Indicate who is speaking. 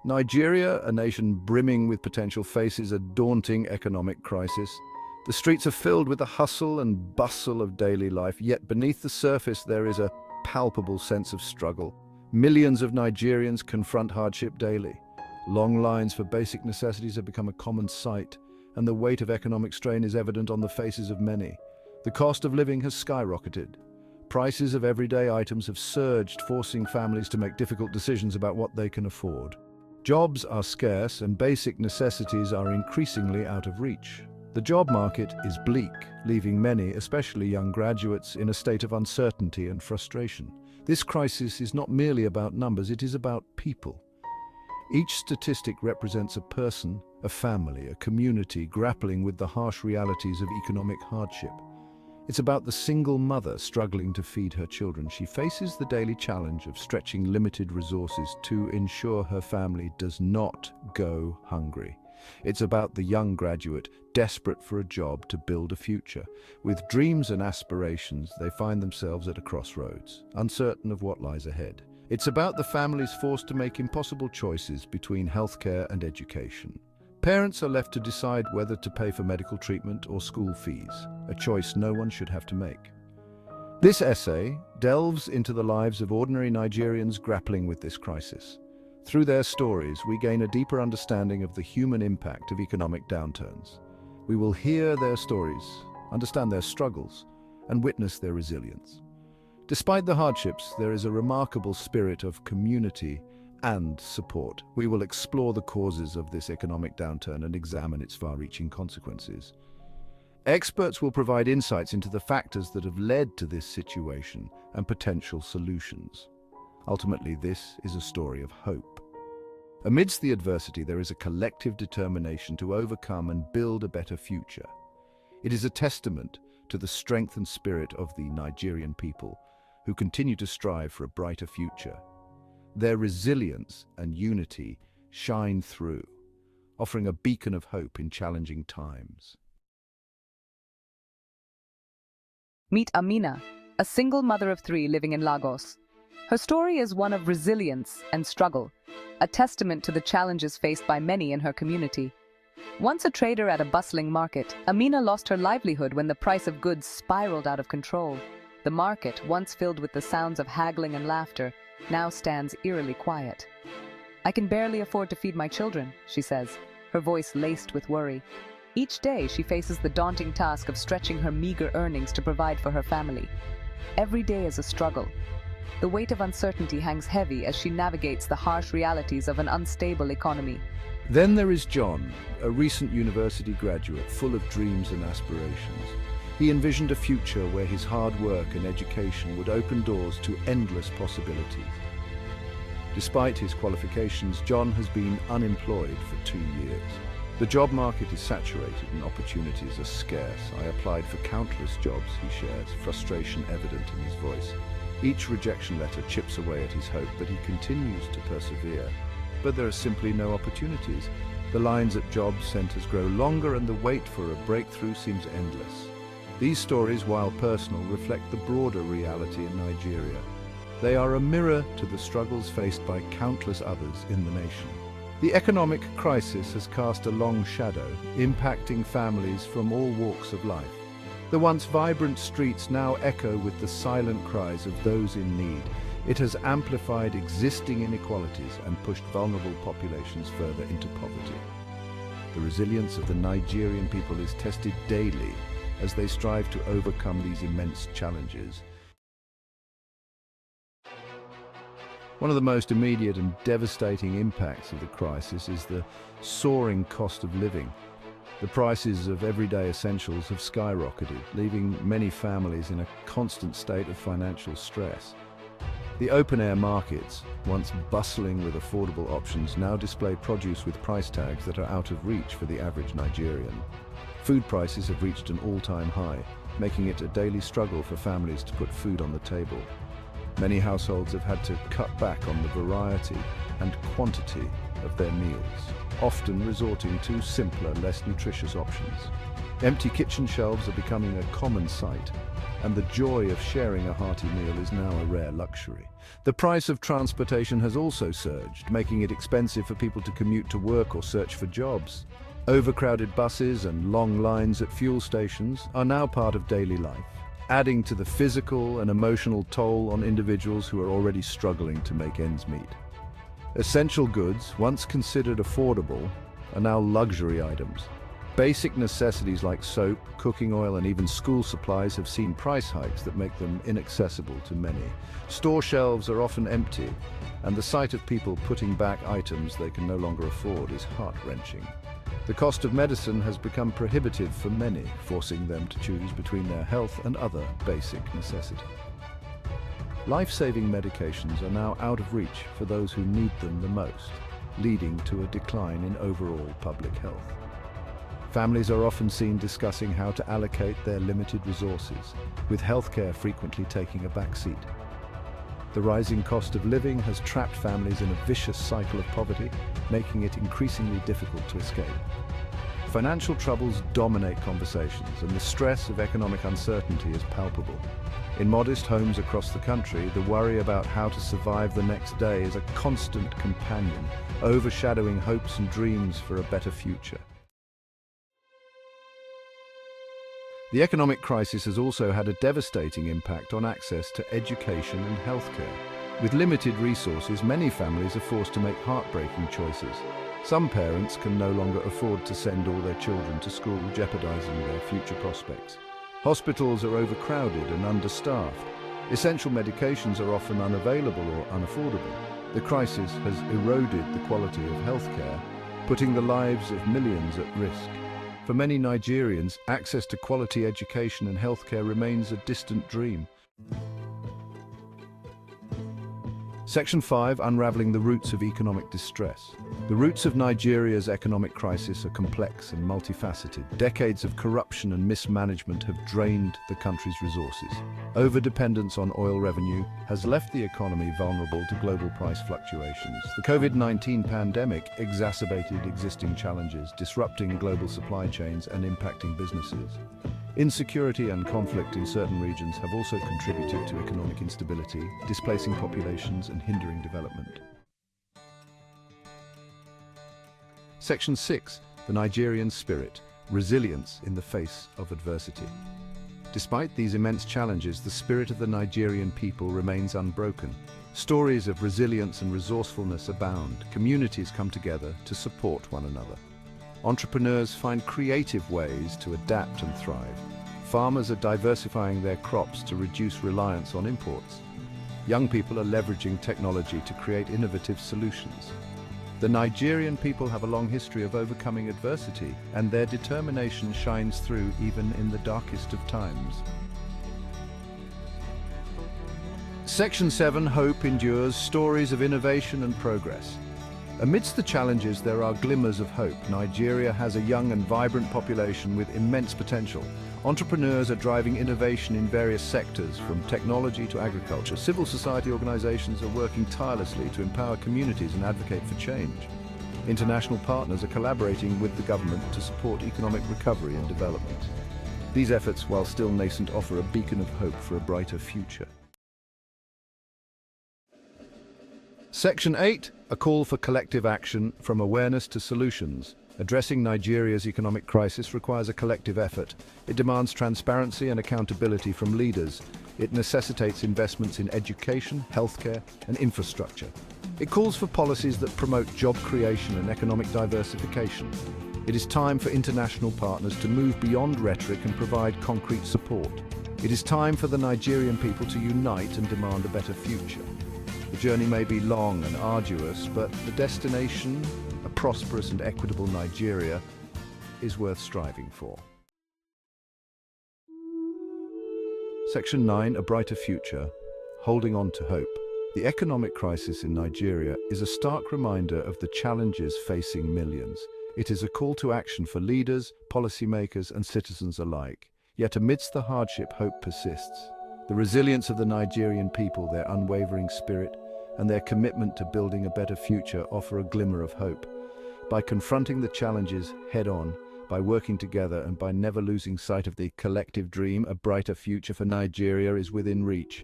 Speaker 1: Nigeria, a nation brimming with potential, faces a daunting economic crisis. The streets are filled with the hustle and bustle of daily life, yet beneath the surface there is a palpable sense of struggle. Millions of Nigerians confront hardship daily. Long lines for basic necessities have become a common sight, and the weight of economic strain is evident on the faces of many. The cost of living has skyrocketed. Prices of everyday items have surged, forcing families to make difficult decisions about what they can afford. Jobs are scarce and basic necessities are increasingly out of reach. The job market is bleak, leaving many, especially young graduates, in a state of uncertainty and frustration. This crisis is not merely about numbers, it is about people. Each statistic represents a person, a family, a community grappling with the harsh realities of economic hardship. It's about the single mother struggling to feed her children. She faces the daily challenge of stretching limited resources to ensure her family does not go hungry. It's about the young graduate desperate for a job to build a future. With dreams and aspirations, they find themselves at a crossroads, uncertain of what lies ahead. It's about the families forced to make impossible choices between healthcare and education. Parents are left to decide whether to pay for medical treatment or school fees, a choice no one should have to make. This essay delves into the lives of ordinary Nigerians grappling with this crisis. Through their stories, we gain a deeper understanding of the human impact of economic downturns. We will hear their stories, understand their struggles, and witness their resilience. Despite the hardships, there is a remarkable spirit of community and support. We will explore the causes of this economic downturn and examine its far-reaching consequences. Experts will provide insights into the factors that have led to this situation and potential solutions. Ultimately, this is a story of hope. Amidst the adversity, there is a collective determination to overcome and build a better future. It is a testament to the strength and spirit of the Nigerian people, who continue to strive for a brighter future. Their resilience and unity shine through, offering a beacon of hope in challenging times.
Speaker 2: Meet Amina, a single mother of 3 living in Lagos. Her story is one of resilience and struggle, a testament to the challenges faced by many in her community. Once a trader at a bustling market, Amina lost her livelihood when the price of goods spiraled out of control. The market, once filled with the sounds of haggling and laughter, now stands eerily quiet. "I can barely afford to feed my children," she says, her voice laced with worry. Each day she faces the daunting task of stretching her meager earnings to provide for her family. Every day is a struggle. The weight of uncertainty hangs heavy as she navigates the harsh realities of an unstable economy.
Speaker 1: Then there is John, a recent university graduate full of dreams and aspirations. He envisioned a future where his hard work and education would open doors to endless possibilities. Despite his qualifications, John has been unemployed for 2 years. The job market is saturated and opportunities are scarce. I applied for countless jobs, he shares, frustration evident in his voice. Each rejection letter chips away at his hope, but he continues to persevere. But there are simply no opportunities. The lines at job centers grow longer and the wait for a breakthrough seems endless. These stories, while personal, reflect the broader reality in Nigeria. They are a mirror to the struggles faced by countless others in the nation. The economic crisis has cast a long shadow, impacting families from all walks of life. The once vibrant streets now echo with the silent cries of those in need. It has amplified existing inequalities and pushed vulnerable populations further into poverty. The resilience of the Nigerian people is tested daily as they strive to overcome these immense challenges. One of the most immediate and devastating impacts of the crisis is the soaring cost of living. The prices of everyday essentials have skyrocketed, leaving many families in a constant state of financial stress. The open-air markets, once bustling with affordable options, now display produce with price tags that are out of reach for the average Nigerian. Food prices have reached an all-time high, making it a daily struggle for families to put food on the table. Many households have had to cut back on the variety and quantity of their meals, often resorting to simpler, less nutritious options. Empty kitchen shelves are becoming a common sight, and the joy of sharing a hearty meal is now a rare luxury. The price of transportation has also surged, making it expensive for people to commute to work or search for jobs. Overcrowded buses and long lines at fuel stations are now part of daily life, adding to the physical and emotional toll on individuals who are already struggling to make ends meet. Essential goods, once considered affordable, are now luxury items. Basic necessities like soap, cooking oil, and even school supplies have seen price hikes that make them inaccessible to many. Store shelves are often empty, and the sight of people putting back items they can no longer afford is heart-wrenching. The cost of medicine has become prohibitive for many, forcing them to choose between their health and other basic necessities. Life-saving medications are now out of reach for those who need them the most, leading to a decline in overall public health. Families are often seen discussing how to allocate their limited resources, with healthcare frequently taking a backseat. The rising cost of living has trapped families in a vicious cycle of poverty, making it increasingly difficult to escape. Financial troubles dominate conversations, and the stress of economic uncertainty is palpable. In modest homes across the country, the worry about how to survive the next day is a constant companion, overshadowing hopes and dreams for a better future. The economic crisis has also had a devastating impact on access to education and healthcare. With limited resources, many families are forced to make heartbreaking choices. Some parents can no longer afford to send all their children to school, jeopardizing their future prospects. Hospitals are overcrowded and understaffed. Essential medications are often unavailable or unaffordable. The crisis has eroded the quality of healthcare, putting the lives of millions at risk. For many Nigerians, access to quality education and healthcare remains a distant dream. Section 5. Unraveling the roots of economic distress. The roots of Nigeria's economic crisis are complex and multifaceted. Decades of corruption and mismanagement have drained the country's resources. Overdependence on oil revenue has left the economy vulnerable to global price fluctuations. The COVID-19 pandemic exacerbated existing challenges, disrupting global supply chains and impacting businesses. Insecurity and conflict in certain regions have also contributed to economic instability, displacing populations and hindering development. Section 6. The Nigerian spirit. Resilience in the face of adversity. Despite these immense challenges, the spirit of the Nigerian people remains unbroken. Stories of resilience and resourcefulness abound. Communities come together to support one another. Entrepreneurs find creative ways to adapt and thrive. Farmers are diversifying their crops to reduce reliance on imports. Young people are leveraging technology to create innovative solutions. The Nigerian people have a long history of overcoming adversity, and their determination shines through even in the darkest of times. Section 7. Hope endures. Stories of innovation and progress. Amidst the challenges, there are glimmers of hope. Nigeria has a young and vibrant population with immense potential. Entrepreneurs are driving innovation in various sectors, from technology to agriculture. Civil society organizations are working tirelessly to empower communities and advocate for change. International partners are collaborating with the government to support economic recovery and development. These efforts, while still nascent, offer a beacon of hope for a brighter future. Section 8. A call for collective action, from awareness to solutions. Addressing Nigeria's economic crisis requires a collective effort. It demands transparency and accountability from leaders. It necessitates investments in education, healthcare, and infrastructure. It calls for policies that promote job creation and economic diversification. It is time for international partners to move beyond rhetoric and provide concrete support. It is time for the Nigerian people to unite and demand a better future. The journey may be long and arduous, but the destination, a prosperous and equitable Nigeria, is worth striving for. Section 9. A brighter future. Holding on to hope. The economic crisis in Nigeria is a stark reminder of the challenges facing millions. It is a call to action for leaders, policymakers, and citizens alike. Yet amidst the hardship, hope persists. The resilience of the Nigerian people, their unwavering spirit, and their commitment to building a better future offer a glimmer of hope. By confronting the challenges head-on, By working together and by never losing sight of the collective dream, a brighter future for Nigeria is within reach.